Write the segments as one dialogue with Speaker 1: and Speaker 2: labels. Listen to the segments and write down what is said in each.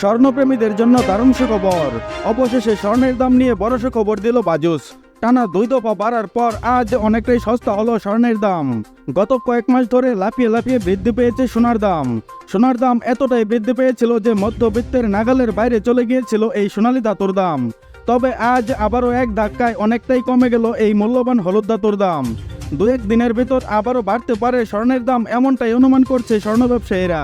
Speaker 1: স্বর্ণপ্রেমীদের জন্য দারুণ সুখবর। অবশেষে স্বর্ণের দাম নিয়ে বড় সুখবর দিল বাজুস। টানা 2 দফা বাড়ার পর আজ অনেকটাই সস্তা হলো স্বর্ণের দাম। গত কয়েক মাস ধরে লাফিয়ে লাফিয়ে বৃদ্ধি পেয়েছে সোনার দাম। সোনার দাম এতটাই বৃদ্ধি পেয়েছিল যে মধ্যবিত্তের নাগালের বাইরে চলে গিয়েছিল এই সোনালী ধাতুর দাম। তবে আজ আবারও এক ধাক্কায় অনেকটাই কমে গেল এই মূল্যবান হলুদ ধাতুর দাম। 2-1 দিনের ভেতর আবারও বাড়তে পারে স্বর্ণের দাম, এমনটাই অনুমান করছে স্বর্ণ ব্যবসায়ীরা।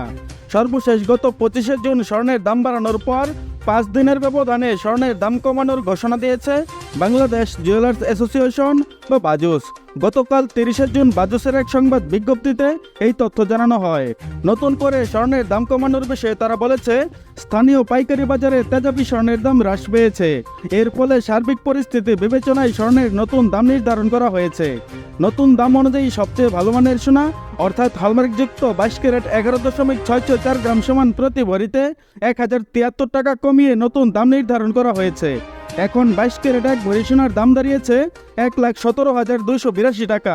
Speaker 1: সর্বশেষ গত 25শে জুন স্বর্ণের দাম বাড়ানোর পর 5 দিনের ব্যবধানে স্বর্ণের দাম কমানোর ঘোষণা দিয়েছে বাংলাদেশ জুয়েলার্স অ্যাসোসিয়েশন বা বাজুস। গতকাল 30শে জুন বাজুসের এক সংবাদ বিজ্ঞপ্তিতে এই তথ্য জানানো হয়। নতুন করে স্বর্ণের দাম কমানোর বিষয়ে তারা বলেছে, স্থানীয় পাইকারি বাজারে তেজাবি স্বর্ণের দাম হ্রাস পেয়েছে। এর ফলে সার্বিক পরিস্থিতি বিবেচনায় স্বর্ণের নতুন দাম নির্ধারণ করা হয়েছে। নতুন দাম অনুযায়ী সবচেয়ে ভালো মানের সোনা অর্থাৎ হলমার্কযুক্ত 22 ক্যারেট 11.664 গ্রাম সমান প্রতি ভরিতে 1073 টাকা কমিয়ে নতুন দাম নির্ধারণ করা হয়েছে। এখন 22 ক্যারেট 1 ভরি সোনার দাম দাঁড়িয়েছে 1,17,282 টাকা।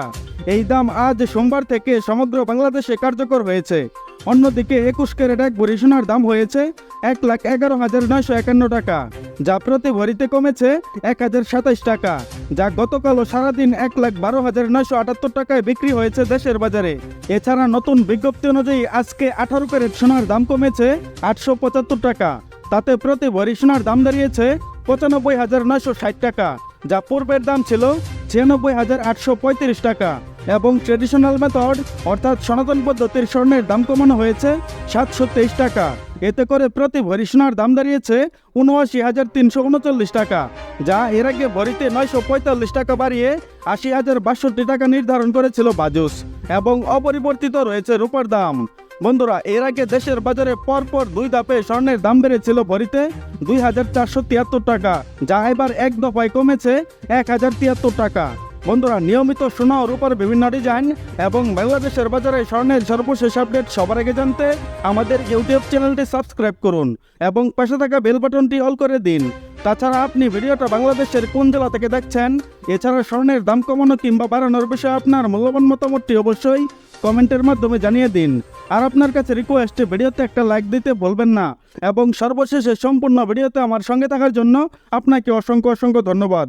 Speaker 1: এই দাম আজ সোমবার থেকে সমগ্র বাংলাদেশে কার্যকর হয়েছে। অন্যদিকে 21 ক্যারেট 1 ভরি সোনার দাম হয়েছে 1,11,951 টাকা, যা প্রতি ভরিতে কমেছে 1,027 টাকা, যা গতকালও সারাদিন 1,12,978 টাকায় বিক্রি হয়েছে দেশের বাজারে। এছাড়া নতুন বিজ্ঞপ্তি অনুযায়ী আজকে 18 ক্যারেট সোনার দাম কমেছে 875 টাকা। তাতে প্রতি ভরি সোনার দাম দাঁড়িয়েছে 95,960 টাকা, যা পূর্বের দাম ছিল 96,835 টাকা। এবং ট্রেডিশনাল মেথড অর্থাৎ সনাতন পদ্ধতির স্বর্ণের দাম কমানো হয়েছে 723 টাকা। এতে করে প্রতি ভরি সোনার দাম দাঁড়িয়েছে 79,339 টাকা, যা এর আগে ভরিতে 945 টাকা বাড়িয়ে 80,062 টাকা নির্ধারণ করেছিল বাজুস। এবং অপরিবর্তিত রয়েছে রূপার দাম। বন্ধুরা, এর আগে দেশের বাজারে পরপর 2 ধাপে স্বর্ণের দাম বেড়েছিল ভরিতে 2,473 টাকা, যা এবার এক দফায় কমেছে 1,073 টাকা। বন্ধুরা, নিয়মিত সোনা ও রূপার বিভিন্ন ডিজাইন এবং বাংলাদেশের বাজারে স্বর্ণের সর্বশেষ আপডেট সবার আগে জানতে আমাদের ইউটিউব চ্যানেলটি সাবস্ক্রাইব করুন এবং পাশে থাকা বেল বাটনটি অল করে দিন। তাছাড়া আপনি ভিডিওটা বাংলাদেশের কোন জেলা থেকে দেখছেন, এছাড়া স্বর্ণের দাম কমানো কিংবা বাড়ানোর বিষয়ে আপনার মূল্যবান মতামতটি অবশ্যই কমেন্টের মাধ্যমে জানিয়ে দিন। আর আপনার কাছে রিকোয়েস্ট, ভিডিওতে একটা লাইক দিতে ভুলবেন না। এবং সর্বশেষে সম্পূর্ণ ভিডিওতে আমার সঙ্গে থাকার জন্য আপনাকে অসংখ্য ধন্যবাদ।